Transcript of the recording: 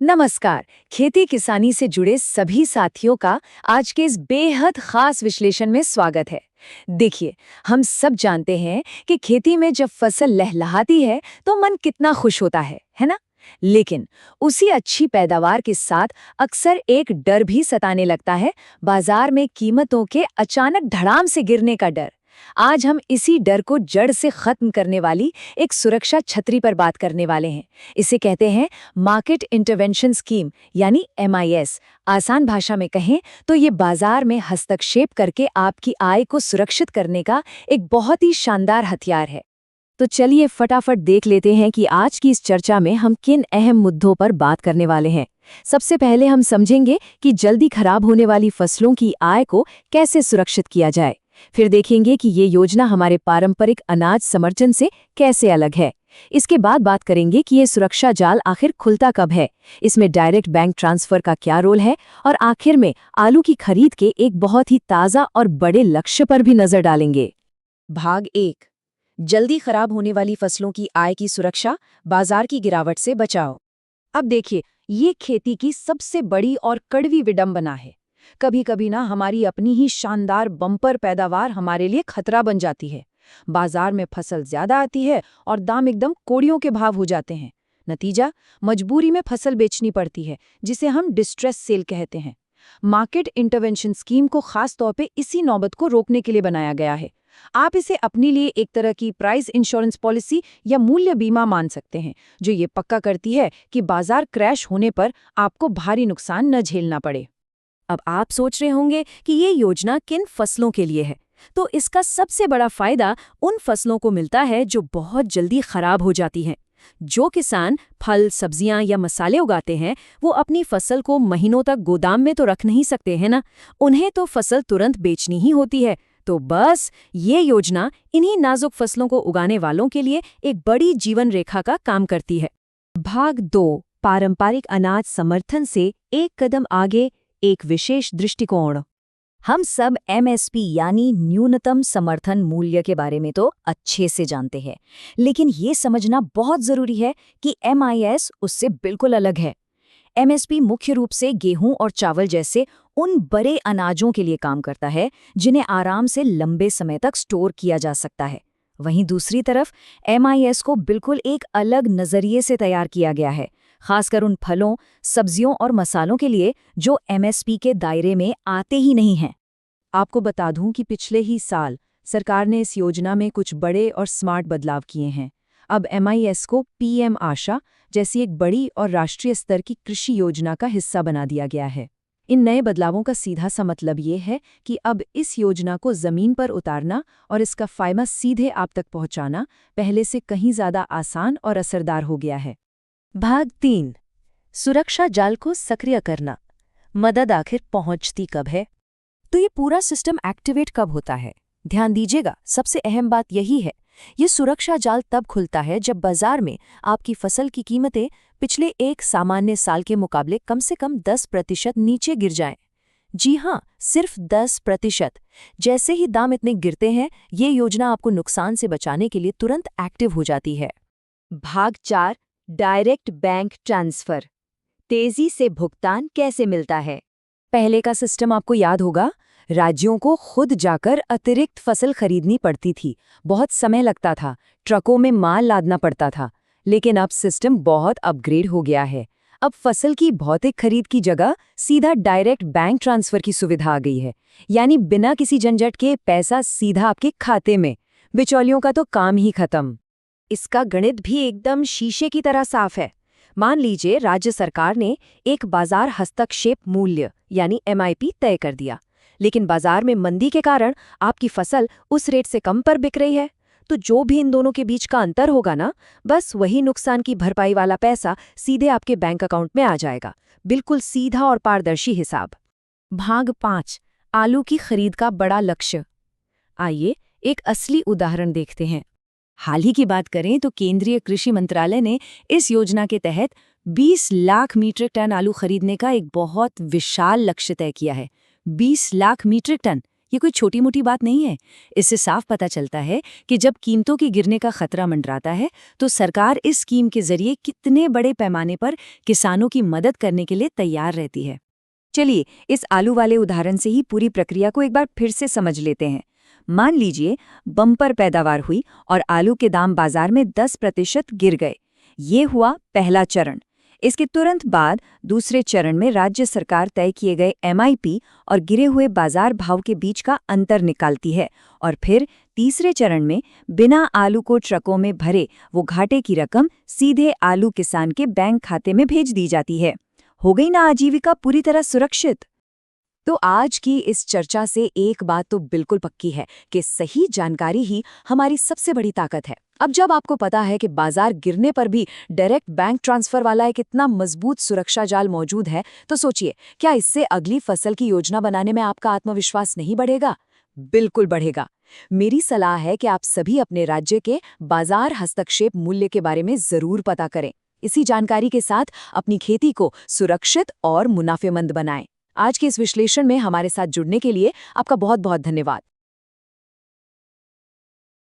नमस्कार। खेती किसानी से जुड़े सभी साथियों का आज के इस बेहद खास विश्लेषण में स्वागत है। देखिए, हम सब जानते हैं कि खेती में जब फसल लहलहाती है तो मन कितना खुश होता है ना? लेकिन उसी अच्छी पैदावार के साथ अक्सर एक डर भी सताने लगता है, बाजार में कीमतों के अचानक धड़ाम से गिरने का डर। आज हम इसी डर को जड़ से खत्म करने वाली एक सुरक्षा छतरी पर बात करने वाले हैं। इसे कहते हैं मार्केट इंटरवेंशन स्कीम, यानी MIS। आसान भाषा में कहें तो ये बाजार में हस्तक्षेप करके आपकी आय को सुरक्षित करने का एक बहुत ही शानदार हथियार है। तो चलिए फटाफट देख लेते हैं कि आज की इस चर्चा में हम किन अहम मुद्दों पर बात करने वाले हैं। सबसे पहले हम समझेंगे कि जल्दी खराब होने वाली फसलों की आय को कैसे सुरक्षित किया जाए। फिर देखेंगे कि ये योजना हमारे पारंपरिक अनाज समर्थन से कैसे अलग है। इसके बाद बात करेंगे कि ये सुरक्षा जाल आखिर खुलता कब है, इसमें डायरेक्ट बैंक ट्रांसफर का क्या रोल है, और आखिर में आलू की खरीद के एक बहुत ही ताज़ा और बड़े लक्ष्य पर भी नजर डालेंगे। भाग 1, जल्दी खराब होने वाली फसलों की आय की सुरक्षा, बाजार की गिरावट से बचाओ। अब देखिए, ये खेती की सबसे बड़ी और कड़वी विडंबना है। कभी कभी ना हमारी अपनी ही शानदार बम्पर पैदावार हमारे लिए खतरा बन जाती है। बाजार में फसल ज्यादा आती है और दाम एकदम कोड़ियों के भाव हो जाते हैं। नतीजा, मजबूरी में फसल बेचनी पड़ती है, जिसे हम डिस्ट्रेस सेल कहते हैं। मार्केट इंटरवेंशन स्कीम को खास तौर पे इसी नौबत को रोकने के लिए बनाया गया है। आप इसे अपने लिए एक तरह की प्राइस इंश्योरेंस पॉलिसी या मूल्य बीमा मान सकते हैं, जो ये पक्का करती है कि बाजार क्रैश होने पर आपको भारी नुकसान न झेलना पड़े। अब आप सोच रहे होंगे कि ये योजना किन फसलों के लिए है। तो इसका सबसे बड़ा फायदा उन फसलों को मिलता है जो बहुत जल्दी खराब हो जाती हैं। जो किसान फल, सब्जियां या मसाले उगाते हैं, वो अपनी फसल को महीनों तक गोदाम में तो रख नहीं सकते हैं ना। उन्हें तो फसल तुरंत बेचनी ही होती है। तो बस ये योजना इन्हीं नाजुक फसलों को उगाने वालों के लिए एक बड़ी जीवन रेखा का काम करती है। भाग 2, पारंपरिक अनाज समर्थन से एक कदम आगे, एक विशेष दृष्टिकोण। हम सब MSP यानी न्यूनतम समर्थन मूल्य के बारे में तो अच्छे से जानते हैं, लेकिन ये समझना बहुत जरूरी है कि MIS उससे बिल्कुल अलग है। MSP मुख्य रूप से गेहूं और चावल जैसे उन बड़े अनाजों के लिए काम करता है जिन्हें आराम से लंबे समय तक स्टोर किया जा सकता है। वहीं दूसरी तरफ MIS को बिल्कुल एक अलग नजरिए से तैयार किया गया है, खासकर उन फलों, सब्जियों और मसालों के लिए जो MSP के दायरे में आते ही नहीं हैं। आपको बता दूं कि पिछले ही साल सरकार ने इस योजना में कुछ बड़े और स्मार्ट बदलाव किए हैं। अब MIS को PM आशा जैसी एक बड़ी और राष्ट्रीय स्तर की कृषि योजना का हिस्सा बना दिया गया है। इन नए बदलावों का सीधा सा मतलब ये है कि अब इस योजना को जमीन पर उतारना और इसका फायदा सीधे आप तक पहुंचाना पहले से कहीं ज्यादा आसान और असरदार हो गया है। भाग 3, सुरक्षा जाल को सक्रिय करना। मदद आखिर पहुंचती कब है? तो ये पूरा सिस्टम एक्टिवेट कब होता है? ध्यान दीजिएगा, सबसे अहम बात यही है। ये सुरक्षा जाल तब खुलता है जब बाजार में आपकी फसल की कीमतें पिछले एक सामान्य साल के मुकाबले कम से कम 10% नीचे गिर जाएं। जी हाँ, सिर्फ 10%। जैसे ही दाम इतने गिरते हैं, ये योजना आपको नुकसान से बचाने के लिए तुरंत एक्टिव हो जाती है। भाग 4, डायरेक्ट बैंक ट्रांसफर। तेजी से भुगतान कैसे मिलता है? पहले का सिस्टम आपको याद होगा, राज्यों को खुद जाकर अतिरिक्त फसल खरीदनी पड़ती थी, बहुत समय लगता था, ट्रकों में माल लादना पड़ता था। लेकिन अब सिस्टम बहुत अपग्रेड हो गया है। अब फसल की भौतिक खरीद की जगह सीधा डायरेक्ट बैंक ट्रांसफर की सुविधा आ गई है, यानी बिना किसी झंझट के पैसा सीधा आपके खाते में। बिचौलियों का तो काम ही खत्म। इसका गणित भी एकदम शीशे की तरह साफ है। मान लीजिए राज्य सरकार ने एक बाजार हस्तक्षेप मूल्य यानी MIP तय कर दिया, लेकिन बाजार में मंदी के कारण आपकी फसल उस रेट से कम पर बिक रही है। तो जो भी इन दोनों के बीच का अंतर होगा ना, बस वही नुकसान की भरपाई वाला पैसा सीधे आपके बैंक अकाउंट में आ जाएगा। बिल्कुल सीधा और पारदर्शी हिसाब। भाग 5, आलू की खरीद का बड़ा लक्ष्य। आइए एक असली उदाहरण देखते हैं। हाल ही की बात करें तो केंद्रीय कृषि मंत्रालय ने इस योजना के तहत 20 लाख मीट्रिक टन आलू खरीदने का एक बहुत विशाल लक्ष्य तय किया है। 20 लाख मीट्रिक टन, ये कोई छोटी मोटी बात नहीं है। इससे साफ पता चलता है कि जब कीमतों के गिरने का खतरा मंडराता है तो सरकार इस स्कीम के जरिए कितने बड़े पैमाने पर किसानों की मदद करने के लिए तैयार रहती है। चलिए इस आलू वाले उदाहरण से ही पूरी प्रक्रिया को एक बार फिर से समझ लेते हैं। मान लीजिए बम्पर पैदावार हुई और आलू के दाम बाजार में 10% गिर गए। ये हुआ पहला चरण। इसके तुरंत बाद दूसरे चरण में राज्य सरकार तय किए गए एमआईपी और गिरे हुए बाजार भाव के बीच का अंतर निकालती है और फिर तीसरे चरण में बिना आलू को ट्रकों में भरे वो घाटे की रकम सीधे आलू किसान के बैंक खाते में भेज दी जाती है। हो गई ना आजीविका पूरी तरह सुरक्षित। तो आज की इस चर्चा से एक बात तो बिल्कुल पक्की है कि सही जानकारी ही हमारी सबसे बड़ी ताकत है। अब जब आपको पता है कि बाजार गिरने पर भी डायरेक्ट बैंक ट्रांसफर वाला एक इतना मजबूत सुरक्षा जाल मौजूद है, तो सोचिए क्या इससे अगली फसल की योजना बनाने में आपका आत्मविश्वास नहीं बढ़ेगा? बिल्कुल बढ़ेगा। मेरी सलाह है कि आप सभी अपने राज्य के बाजार हस्तक्षेप मूल्य के बारे में जरूर पता करें। इसी जानकारी के साथ अपनी खेती को सुरक्षित और मुनाफेमंद बनाएं। आज के इस विश्लेषण में हमारे साथ जुड़ने के लिए आपका बहुत बहुत धन्यवाद।